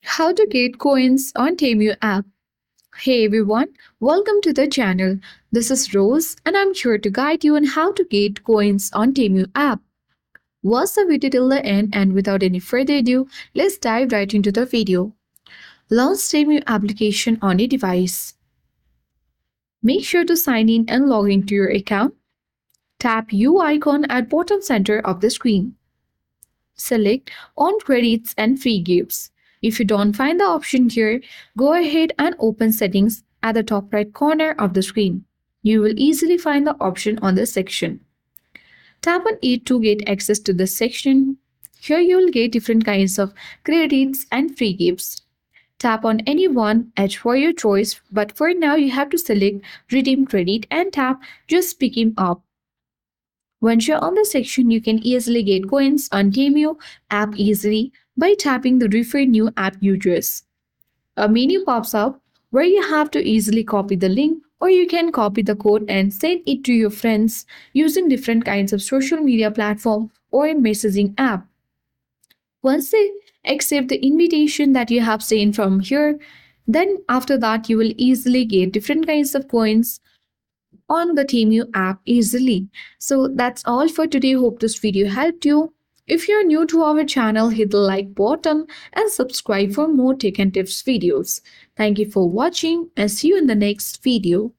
How to get coins on Temu app. Hey everyone, welcome to the channel. This is Rose and I'm here to guide you on how to get coins on Temu app. Watch the video till the end and without any further ado, let's dive right into the video. Launch Temu application on your device. Make sure to sign in and log into your account. Tap U icon at bottom center of the screen. Select on credits and free gifts. If you don't find the option here, go ahead and open settings at the top right corner of the screen. You will easily find the option on this section. Tap on it to get access to this section. Here you will get different kinds of credits and free gifts. Tap on any one edge for your choice, but for now you have to select redeem credit and tap just pick him up. Once you're on the section, you can easily get coins on Temu app easily by tapping the Refer New App Users. A menu pops up where you have to easily copy the link or you can copy the code and send it to your friends using different kinds of social media platform or a messaging app. Once they accept the invitation that you have sent from here, then after that you will easily get different kinds of coins on the Temu app easily. So that's all for today. Hope this video helped you. If you're new to our channel, hit the like button and subscribe for more tech and tips videos. Thank you for watching and see you in the next video.